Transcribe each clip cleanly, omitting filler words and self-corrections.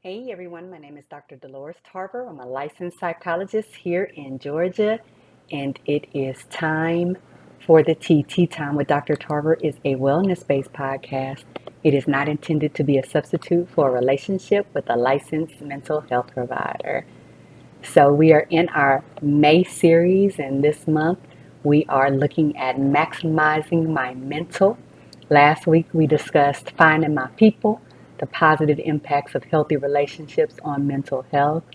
Hey everyone, my name is Dr. Dolores Tarver. I'm a licensed psychologist here in Georgia, and it is time for the Tea Time with Dr. Tarver is a wellness-based podcast. It is not intended to be a substitute for a relationship with a licensed mental health provider. So we are in our May series, and this month we are looking at maximizing my mental. Last week we discussed finding my people, the positive impacts of healthy relationships on mental health.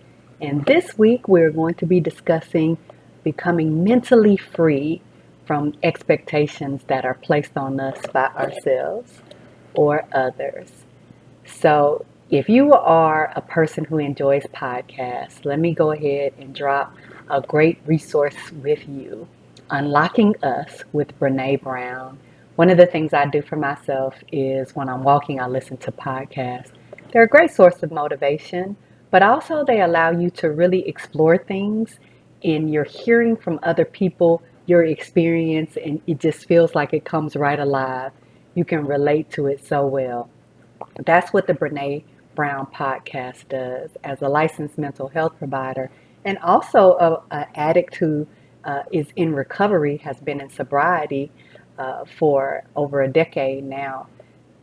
And this week we're going to be discussing becoming mentally free from expectations that are placed on us by ourselves or others. So, if you are a person who enjoys podcasts, let me go ahead and drop a great resource with you. Unlocking Us with Brene Brown. One of the things I do for myself is when I'm walking, I listen to podcasts. They're a great source of motivation, but also they allow you to really explore things and you're hearing from other people your experience, and it just feels like it comes right alive. You can relate to it so well. That's what the Brene Brown podcast does. As a licensed mental health provider and also an addict who is in recovery, has been in sobriety for over a decade now,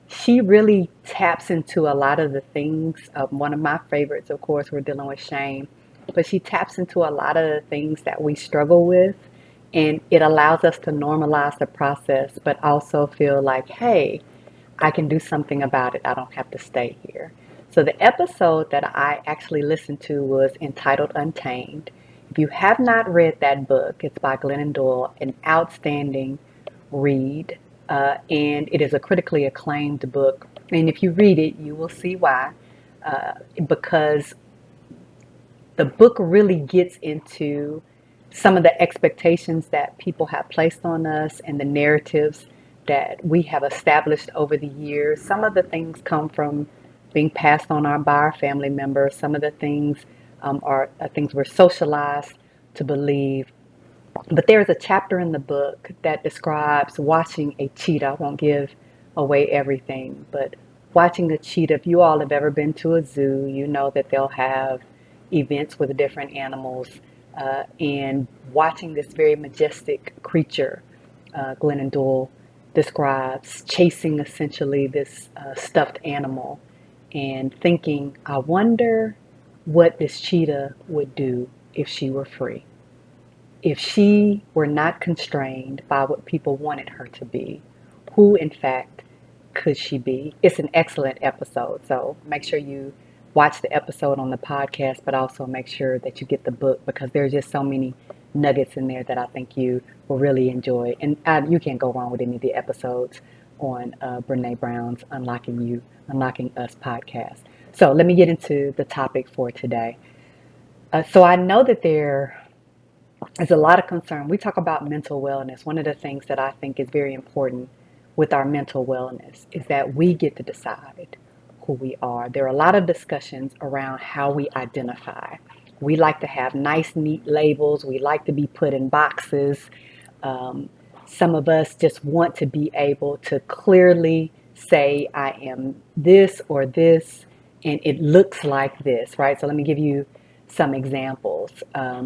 she really taps into a lot of the things. One of my favorites, of course, we're dealing with shame, but she taps into a lot of the things that we struggle with. And it allows us to normalize the process, but also feel like, hey, I can do something about it. I don't have to stay here. So the episode that I actually listened to was entitled Untamed. If you have not read that book, it's by Glennon Doyle, an outstanding read. And it is a critically acclaimed book. And if you read it, you will see why. Because the book really gets into some of the expectations that people have placed on us and the narratives that we have established over the years. Some of the things come from being passed on by our family members. Some of the things are things we're socialized to believe. But there's a chapter in the book that describes watching a cheetah. I won't give away everything, but watching a cheetah. If you all have ever been to a zoo, you know that they'll have events with different animals. And watching this very majestic creature, Glennon Doyle describes chasing essentially this stuffed animal and thinking, I wonder what this cheetah would do if she were free, if she were not constrained by what people wanted her to be. Who, in fact, could she be? It's an excellent episode. So make sure you watch the episode on the podcast, but also make sure that you get the book because there's just so many nuggets in there that I think you will really enjoy. And you can't go wrong with any of the episodes on Brene Brown's Unlocking Us podcast. So let me get into the topic for today. So I know that there's a lot of concern. We talk about mental wellness. One of the things that I think is very important with our mental wellness is that we get to decide who we are. There are a lot of discussions around how we identify. We like to have nice, neat labels. We like to be put in boxes. Um, some of us just want to be able to clearly say, I am this or this, and it looks like this, right? So let me give you some examples.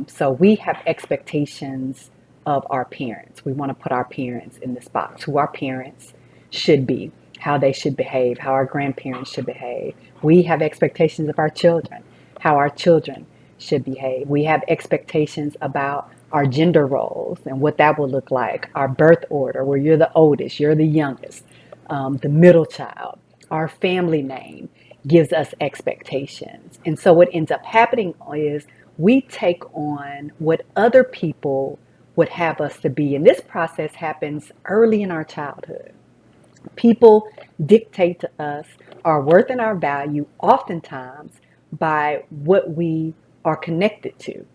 So we have expectations of our parents. We want to put our parents in this box, who our parents should be, how they should behave, how our grandparents should behave. We have expectations of our children, how our children should behave. We have expectations about our gender roles and what that will look like, our birth order, where you're the oldest, you're the youngest, the middle child, our family name gives us expectations. And so what ends up happening is we take on what other people would have us to be. And this process happens early in our childhood. People dictate to us our worth and our value oftentimes by what we are connected to.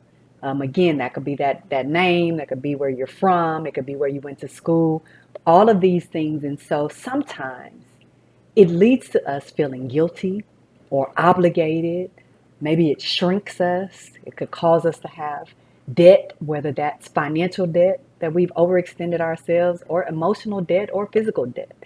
Again, that could be that name, that could be where you're from, it could be where you went to school, all of these things. And so sometimes it leads to us feeling guilty or obligated. Maybe it shrinks us. It could cause us to have debt, whether that's financial debt that we've overextended ourselves, or emotional debt or physical debt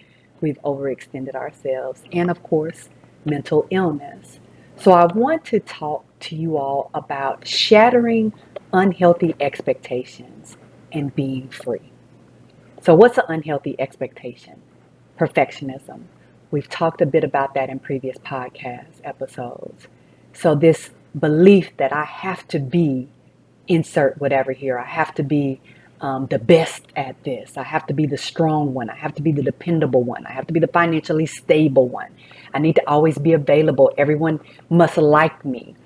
we've overextended ourselves, and of course, mental illness. So I want to talk to you all about shattering unhealthy expectations and being free. So what's an unhealthy expectation? Perfectionism. We've talked a bit about that in previous podcast episodes. So this belief that I have to be, insert whatever here, I have to be the best at this. I have to be the strong one. I have to be the dependable one. I have to be the financially stable one. I need to always be available. Everyone must like me.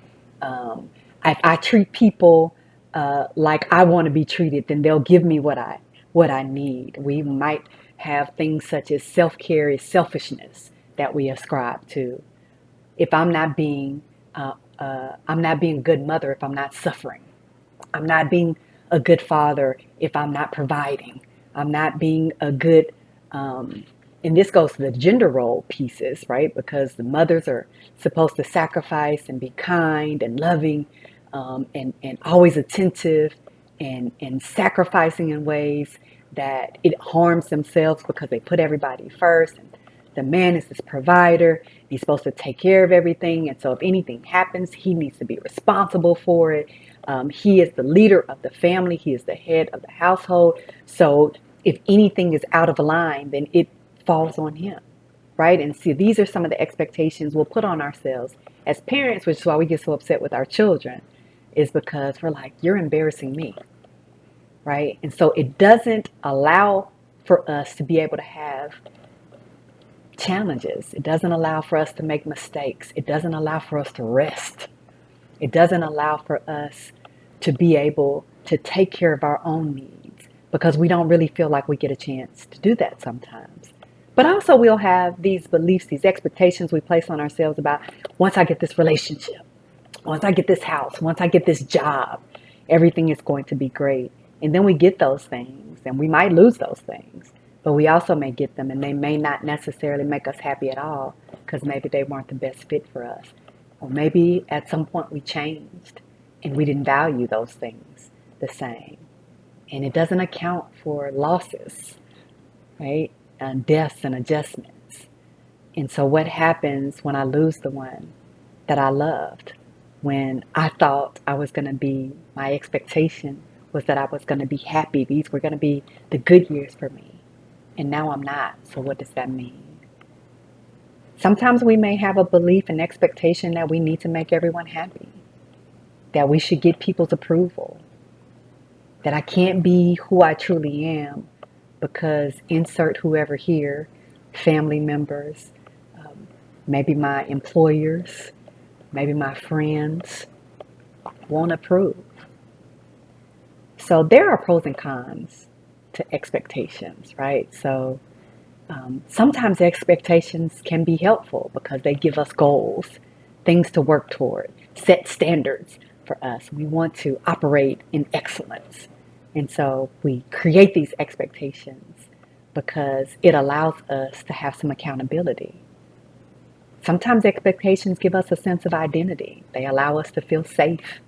If I treat people like I want to be treated, then they'll give me what I need. We might have things such as self-care is selfishness that we ascribe to. If I'm not being a good mother if I'm not suffering. I'm not being a good father if I'm not providing. I'm not being a good, and this goes to the gender role pieces, right? Because the mothers are supposed to sacrifice and be kind and loving, and always attentive, and sacrificing in ways that it harms themselves because they put everybody first. And the man is this provider. He's supposed to take care of everything. And so if anything happens, he needs to be responsible for it. He is the leader of the family. He is the head of the household. So if anything is out of line, then it falls on him, right? And see, these are some of the expectations we'll put on ourselves as parents, which is why we get so upset with our children, is because we're like, you're embarrassing me, right? And so it doesn't allow for us to be able to have challenges. It doesn't allow for us to make mistakes. It doesn't allow for us to rest. It doesn't allow for us to be able to take care of our own needs because we don't really feel like we get a chance to do that sometimes. But also we'll have these beliefs, these expectations we place on ourselves about once I get this relationship, once I get this house, once I get this job, everything is going to be great. And then we get those things and we might lose those things, but we also may get them and they may not necessarily make us happy at all because maybe they weren't the best fit for us. Or maybe at some point we changed and we didn't value those things the same. And it doesn't account for losses, right? And deaths and adjustments. And so what happens when I lose the one that I loved? When I thought I was going to be, my expectation was that I was going to be happy. These were going to be the good years for me. And now I'm not. So what does that mean? Sometimes we may have a belief and expectation that we need to make everyone happy, that we should get people's approval, that I can't be who I truly am because insert whoever here, family members, maybe my employers, maybe my friends won't approve. So there are pros and cons to expectations, right? So sometimes expectations can be helpful because they give us goals, things to work toward, set standards for us. We want to operate in excellence. And so we create these expectations because it allows us to have some accountability. Sometimes expectations give us a sense of identity. They allow us to feel safe,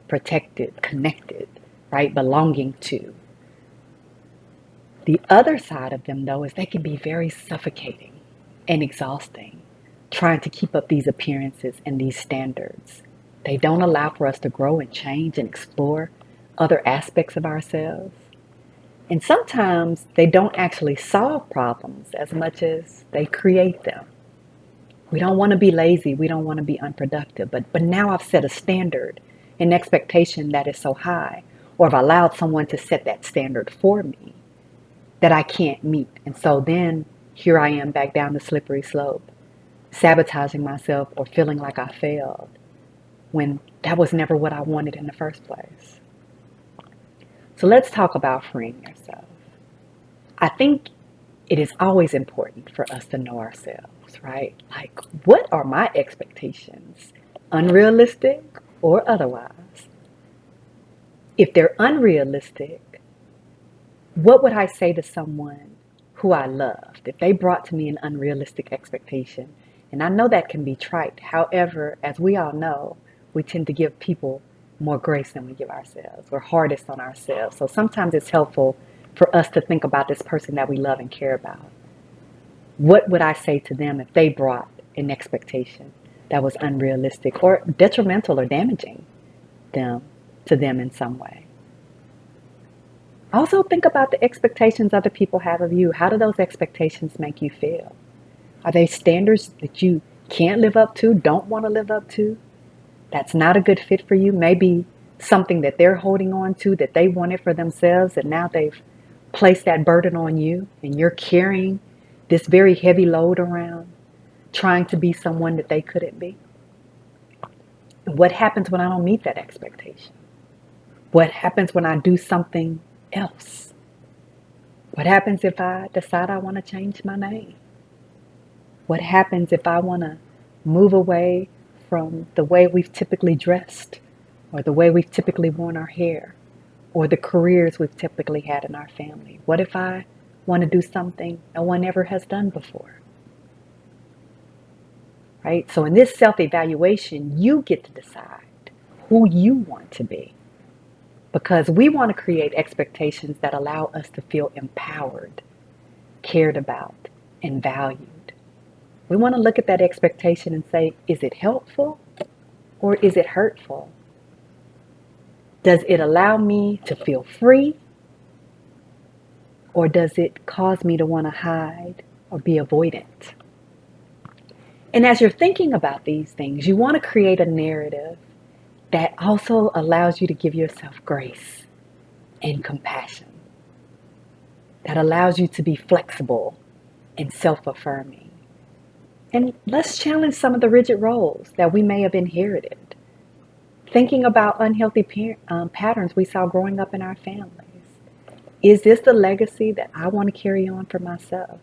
protected, connected, right? Belonging to. The other side of them, though, is they can be very suffocating and exhausting, trying to keep up these appearances and these standards. They don't allow for us to grow and change and explore other aspects of ourselves. And sometimes they don't actually solve problems as much as they create them. We don't want to be lazy. We don't want to be unproductive. But now I've set a standard, an expectation that is so high, or I've allowed someone to set that standard for me that I can't meet. And so then here I am back down the slippery slope, sabotaging myself or feeling like I failed when that was never what I wanted in the first place. So let's talk about freeing yourself. I think it is always important for us to know ourselves, right? Like, what are my expectations? Unrealistic or otherwise? If they're unrealistic, what would I say to someone who I loved if they brought to me an unrealistic expectation? And I know that can be trite. However, as we all know, we tend to give people more grace than we give ourselves. We're hardest on ourselves. So sometimes it's helpful for us to think about this person that we love and care about. What would I say to them if they brought an expectation? that was unrealistic or detrimental or damaging them to them in some way. Also think about the expectations other people have of you. How do those expectations make you feel? Are they standards that you can't live up to, don't want to live up to? That's not a good fit for you. Maybe something that they're holding on to that they wanted for themselves, and now they've placed that burden on you, and you're carrying this very heavy load around, trying to be someone that they couldn't be. What happens when I don't meet that expectation? What happens when I do something else? What happens if I decide I want to change my name? What happens if I want to move away from the way we've typically dressed, or the way we've typically worn our hair, or the careers we've typically had in our family? What if I want to do something no one ever has done before? Right? So in this self-evaluation, you get to decide who you want to be, because we want to create expectations that allow us to feel empowered, cared about, and valued. We want to look at that expectation and say, is it helpful or is it hurtful? Does it allow me to feel free, or does it cause me to want to hide or be avoidant? And as you're thinking about these things, you want to create a narrative that also allows you to give yourself grace and compassion, that allows you to be flexible and self-affirming. And let's challenge some of the rigid roles that we may have inherited. Thinking about unhealthy patterns we saw growing up in our families. Is this the legacy that I want to carry on for myself?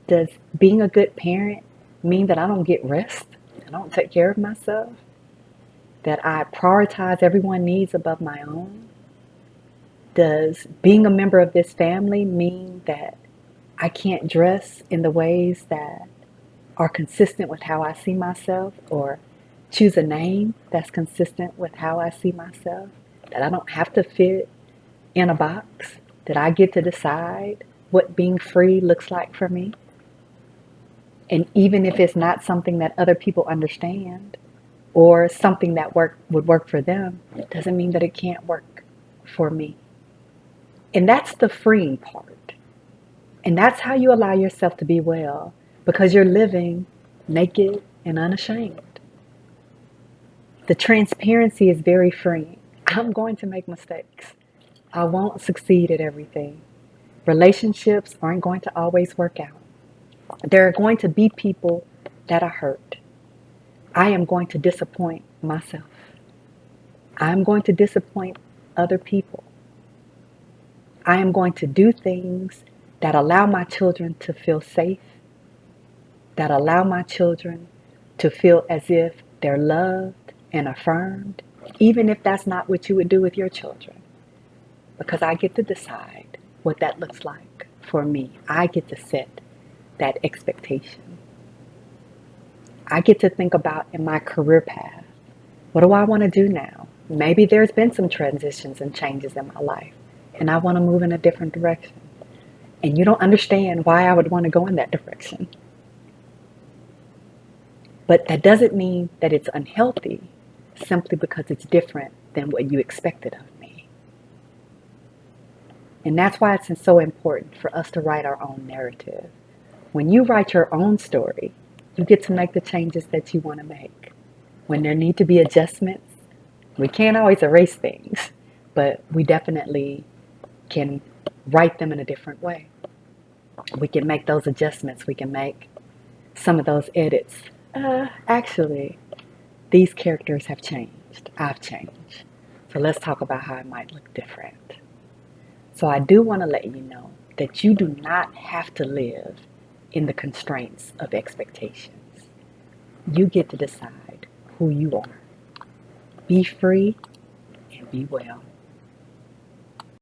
Does being a good parent mean that I don't get rest? I don't take care of myself? That I prioritize everyone's needs above my own? Does being a member of this family mean that I can't dress in the ways that are consistent with how I see myself, or choose a name that's consistent with how I see myself? That I don't have to fit in a box? That I get to decide what being free looks like for me? And even if it's not something that other people understand, or something that would work for them, it doesn't mean that it can't work for me. And that's the freeing part. And that's how you allow yourself to be well, because you're living naked and unashamed. The transparency is very freeing. I'm going to make mistakes. I won't succeed at everything. Relationships aren't going to always work out. There are going to be people that are hurt. I am going to disappoint myself. I'm going to disappoint other people. I am going to do things that allow my children to feel safe, that allow my children to feel as if they're loved and affirmed, even if that's not what you would do with your children. Because I get to decide what that looks like for me. I get to set that expectation. I get to think about in my career path, what do I want to do now? Maybe there's been some transitions and changes in my life, and I want to move in a different direction. And you don't understand why I would want to go in that direction. But that doesn't mean that it's unhealthy, simply because it's different than what you expected of me. And that's why it's so important for us to write our own narrative. When you write your own story, you get to make the changes that you want to make. When there need to be adjustments, we can't always erase things, but we definitely can write them in a different way. We can make those adjustments. We can make some of those edits. Actually, these characters have changed. I've changed. So let's talk about how it might look different. So I do want to let you know that you do not have to live in the constraints of expectations. You get to decide who you are. Be free and be well.